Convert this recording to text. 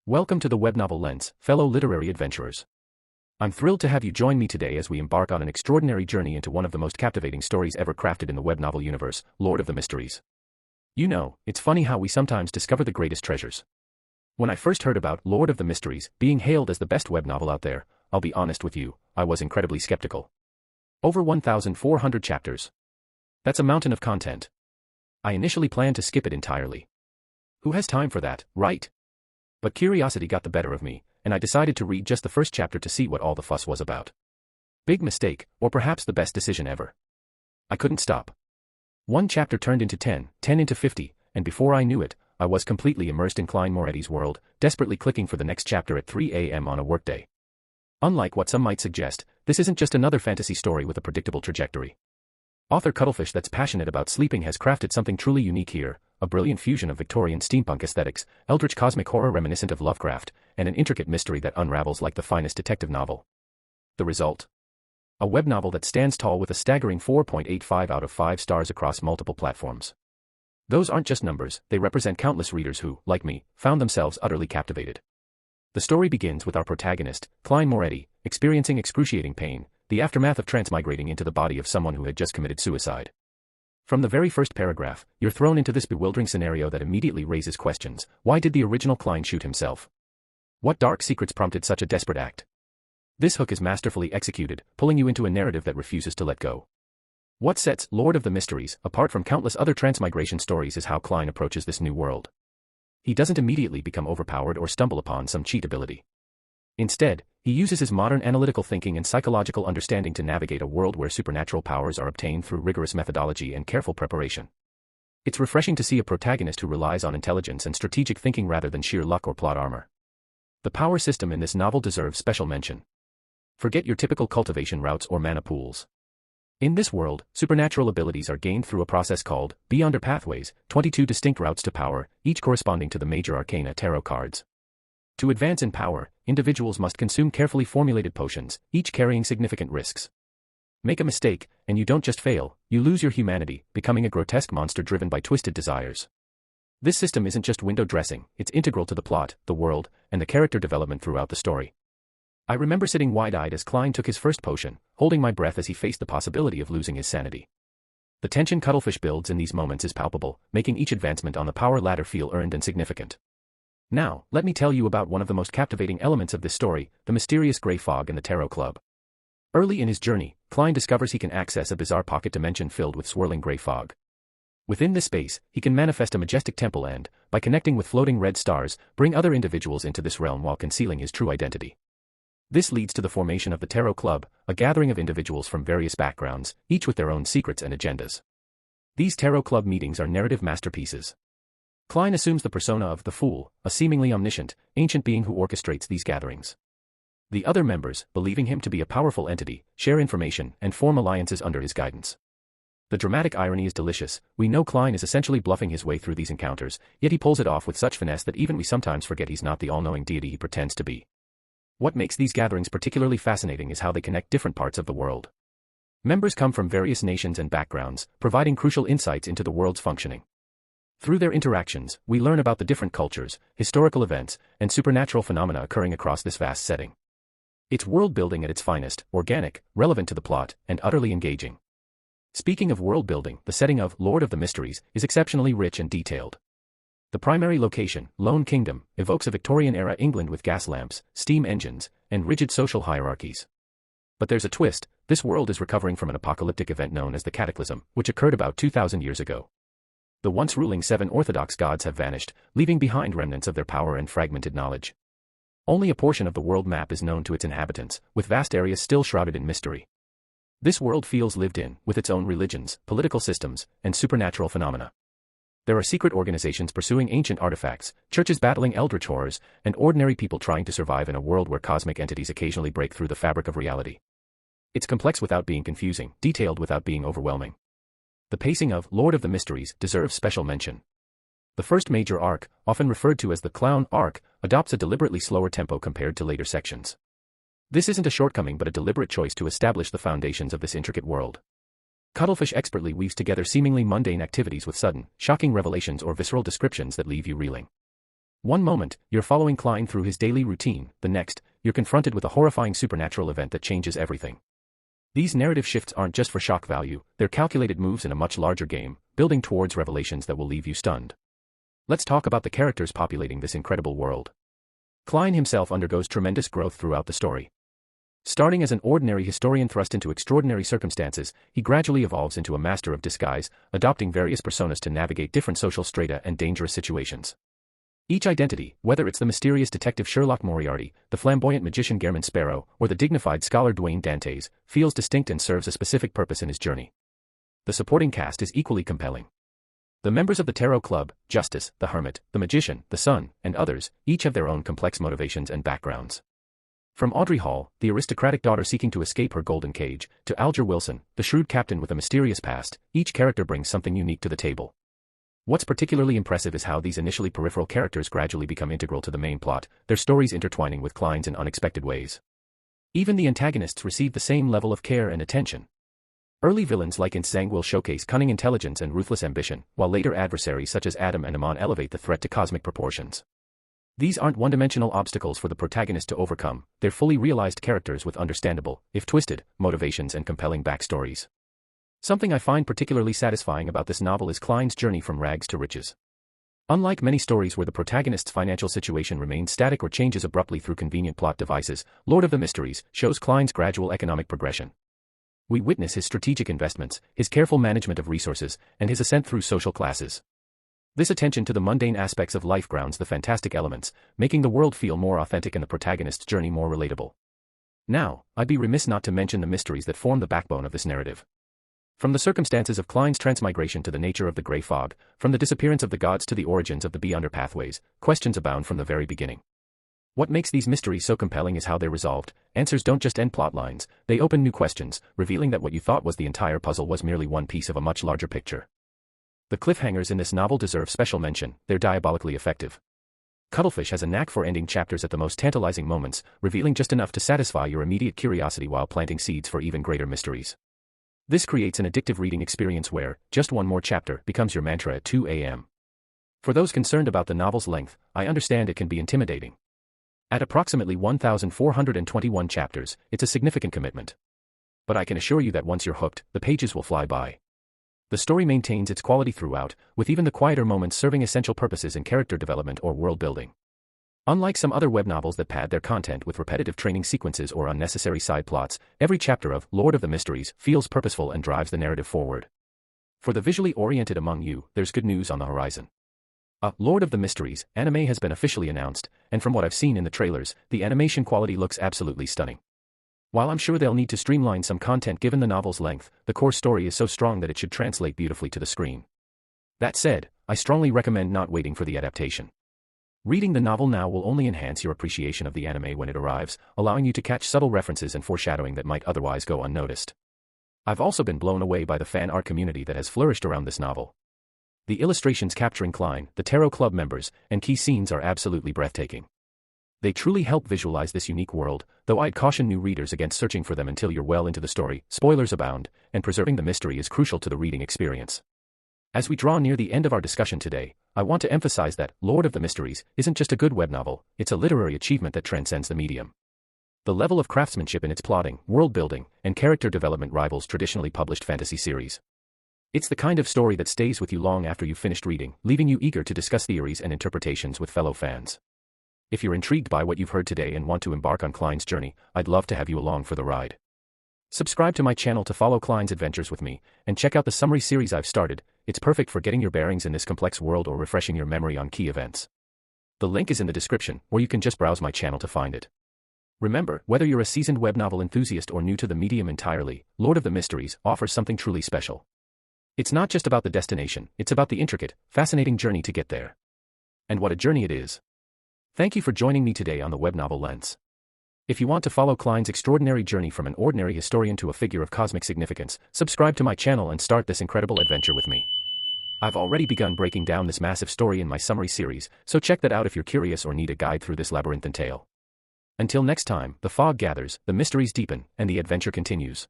Welcome to the Webnovel Lens, fellow literary adventurers. I'm thrilled to have you join me today as we embark on an extraordinary journey into one of the most captivating stories ever crafted in the webnovel universe, Lord of the Mysteries. You know, it's funny how we sometimes discover the greatest treasures. When I first heard about Lord of the Mysteries being hailed as the best webnovel out there, I'll be honest with you, I was incredibly skeptical. Over 1,400 chapters. That's a mountain of content. I initially planned to skip it entirely. Who has time for that, right? But curiosity got the better of me, and I decided to read just the first chapter to see what all the fuss was about. Big mistake, or perhaps the best decision ever. I couldn't stop. One chapter turned into 10, 10 into 50, and before I knew it, I was completely immersed in Klein Moretti's world, desperately clicking for the next chapter at 3 a.m. on a workday. Unlike what some might suggest, this isn't just another fantasy story with a predictable trajectory. Author Cuttlefish that's passionate about sleeping has crafted something truly unique here, a brilliant fusion of Victorian steampunk aesthetics, eldritch cosmic horror reminiscent of Lovecraft, and an intricate mystery that unravels like the finest detective novel. The result? A web novel that stands tall with a staggering 4.85 out of 5 stars across multiple platforms. Those aren't just numbers, they represent countless readers who, like me, found themselves utterly captivated. The story begins with our protagonist, Klein Moretti, experiencing excruciating pain, the aftermath of transmigrating into the body of someone who had just committed suicide. From the very first paragraph, you're thrown into this bewildering scenario that immediately raises questions. Why did the original Klein shoot himself? What dark secrets prompted such a desperate act? This hook is masterfully executed, pulling you into a narrative that refuses to let go. What sets Lord of the Mysteries apart from countless other transmigration stories is how Klein approaches this new world. He doesn't immediately become overpowered or stumble upon some cheat ability. Instead, he uses his modern analytical thinking and psychological understanding to navigate a world where supernatural powers are obtained through rigorous methodology and careful preparation. It's refreshing to see a protagonist who relies on intelligence and strategic thinking rather than sheer luck or plot armor. The power system in this novel deserves special mention. Forget your typical cultivation routes or mana pools. In this world, supernatural abilities are gained through a process called Beyonder Pathways, 22 distinct routes to power, each corresponding to the major arcana tarot cards. To advance in power, individuals must consume carefully formulated potions, each carrying significant risks. Make a mistake, and you don't just fail, you lose your humanity, becoming a grotesque monster driven by twisted desires. This system isn't just window dressing, it's integral to the plot, the world, and the character development throughout the story. I remember sitting wide-eyed as Klein took his first potion, holding my breath as he faced the possibility of losing his sanity. The tension Cuttlefish builds in these moments is palpable, making each advancement on the power ladder feel earned and significant. Now, let me tell you about one of the most captivating elements of this story, the mysterious gray fog and the tarot club. Early in his journey, Klein discovers he can access a bizarre pocket dimension filled with swirling gray fog. Within this space, he can manifest a majestic temple and, by connecting with floating red stars, bring other individuals into this realm while concealing his true identity. This leads to the formation of the Tarot Club, a gathering of individuals from various backgrounds, each with their own secrets and agendas. These Tarot Club meetings are narrative masterpieces. Klein assumes the persona of the Fool, a seemingly omniscient, ancient being who orchestrates these gatherings. The other members, believing him to be a powerful entity, share information and form alliances under his guidance. The dramatic irony is delicious. We know Klein is essentially bluffing his way through these encounters, yet he pulls it off with such finesse that even we sometimes forget he's not the all-knowing deity he pretends to be. What makes these gatherings particularly fascinating is how they connect different parts of the world. Members come from various nations and backgrounds, providing crucial insights into the world's functioning. Through their interactions, we learn about the different cultures, historical events, and supernatural phenomena occurring across this vast setting. It's world-building at its finest, organic, relevant to the plot, and utterly engaging. Speaking of world-building, the setting of Lord of the Mysteries is exceptionally rich and detailed. The primary location, Lone Kingdom, evokes a Victorian-era England with gas lamps, steam engines, and rigid social hierarchies. But there's a twist. This world is recovering from an apocalyptic event known as the Cataclysm, which occurred about 2,000 years ago. The once ruling 7 orthodox gods have vanished, leaving behind remnants of their power and fragmented knowledge. Only a portion of the world map is known to its inhabitants, with vast areas still shrouded in mystery. This world feels lived in, with its own religions, political systems, and supernatural phenomena. There are secret organizations pursuing ancient artifacts, churches battling eldritch horrors, and ordinary people trying to survive in a world where cosmic entities occasionally break through the fabric of reality. It's complex without being confusing, detailed without being overwhelming. The pacing of Lord of the Mysteries deserves special mention. The first major arc, often referred to as the Clown arc, adopts a deliberately slower tempo compared to later sections. This isn't a shortcoming but a deliberate choice to establish the foundations of this intricate world. Cuttlefish expertly weaves together seemingly mundane activities with sudden, shocking revelations or visceral descriptions that leave you reeling. One moment, you're following Klein through his daily routine, the next, you're confronted with a horrifying supernatural event that changes everything. These narrative shifts aren't just for shock value, they're calculated moves in a much larger game, building towards revelations that will leave you stunned. Let's talk about the characters populating this incredible world. Klein himself undergoes tremendous growth throughout the story. Starting as an ordinary historian thrust into extraordinary circumstances, he gradually evolves into a master of disguise, adopting various personas to navigate different social strata and dangerous situations. Each identity, whether it's the mysterious detective Sherlock Moriarty, the flamboyant magician Gehrman Sparrow, or the dignified scholar Duane Dantes, feels distinct and serves a specific purpose in his journey. The supporting cast is equally compelling. The members of the Tarot Club, Justice, the Hermit, the Magician, the Sun, and others, each have their own complex motivations and backgrounds. From Audrey Hall, the aristocratic daughter seeking to escape her golden cage, to Alger Wilson, the shrewd captain with a mysterious past, each character brings something unique to the table. What's particularly impressive is how these initially peripheral characters gradually become integral to the main plot, their stories intertwining with Klein's in unexpected ways. Even the antagonists receive the same level of care and attention. Early villains like Insang will showcase cunning intelligence and ruthless ambition, while later adversaries such as Adam and Amon elevate the threat to cosmic proportions. These aren't one-dimensional obstacles for the protagonist to overcome, they're fully realized characters with understandable, if twisted, motivations and compelling backstories. Something I find particularly satisfying about this novel is Klein's journey from rags to riches. Unlike many stories where the protagonist's financial situation remains static or changes abruptly through convenient plot devices, Lord of the Mysteries shows Klein's gradual economic progression. We witness his strategic investments, his careful management of resources, and his ascent through social classes. This attention to the mundane aspects of life grounds the fantastic elements, making the world feel more authentic and the protagonist's journey more relatable. Now, I'd be remiss not to mention the mysteries that form the backbone of this narrative. From the circumstances of Klein's transmigration to the nature of the Grey Fog, from the disappearance of the gods to the origins of the Beyonder pathways, questions abound from the very beginning. What makes these mysteries so compelling is how they're resolved. Answers don't just end plot lines, they open new questions, revealing that what you thought was the entire puzzle was merely one piece of a much larger picture. The cliffhangers in this novel deserve special mention, they're diabolically effective. Cuttlefish has a knack for ending chapters at the most tantalizing moments, revealing just enough to satisfy your immediate curiosity while planting seeds for even greater mysteries. This creates an addictive reading experience where, just one more chapter becomes your mantra at 2 a.m. For those concerned about the novel's length, I understand it can be intimidating. At approximately 1,421 chapters, it's a significant commitment. But I can assure you that once you're hooked, the pages will fly by. The story maintains its quality throughout, with even the quieter moments serving essential purposes in character development or world building. Unlike some other web novels that pad their content with repetitive training sequences or unnecessary side plots, every chapter of Lord of the Mysteries feels purposeful and drives the narrative forward. For the visually oriented among you, there's good news on the horizon. A Lord of the Mysteries anime has been officially announced, and from what I've seen in the trailers, the animation quality looks absolutely stunning. While I'm sure they'll need to streamline some content given the novel's length, the core story is so strong that it should translate beautifully to the screen. That said, I strongly recommend not waiting for the adaptation. Reading the novel now will only enhance your appreciation of the anime when it arrives, allowing you to catch subtle references and foreshadowing that might otherwise go unnoticed. I've also been blown away by the fan art community that has flourished around this novel. The illustrations capturing Klein, the Tarot Club members, and key scenes are absolutely breathtaking. They truly help visualize this unique world, though I'd caution new readers against searching for them until you're well into the story. Spoilers abound, and preserving the mystery is crucial to the reading experience. As we draw near the end of our discussion today, I want to emphasize that Lord of the Mysteries isn't just a good web novel, it's a literary achievement that transcends the medium. The level of craftsmanship in its plotting, world building, and character development rivals traditionally published fantasy series. It's the kind of story that stays with you long after you've finished reading, leaving you eager to discuss theories and interpretations with fellow fans. If you're intrigued by what you've heard today and want to embark on Klein's journey, I'd love to have you along for the ride. Subscribe to my channel to follow Klein's adventures with me, and check out the summary series I've started. It's perfect for getting your bearings in this complex world or refreshing your memory on key events. The link is in the description, or you can just browse my channel to find it. Remember, whether you're a seasoned web novel enthusiast or new to the medium entirely, Lord of the Mysteries offers something truly special. It's not just about the destination, it's about the intricate, fascinating journey to get there. And what a journey it is. Thank you for joining me today on the Web Novel Lens. If you want to follow Klein's extraordinary journey from an ordinary historian to a figure of cosmic significance, subscribe to my channel and start this incredible adventure with me. I've already begun breaking down this massive story in my summary series, so check that out if you're curious or need a guide through this labyrinthine tale. Until next time, the fog gathers, the mysteries deepen, and the adventure continues.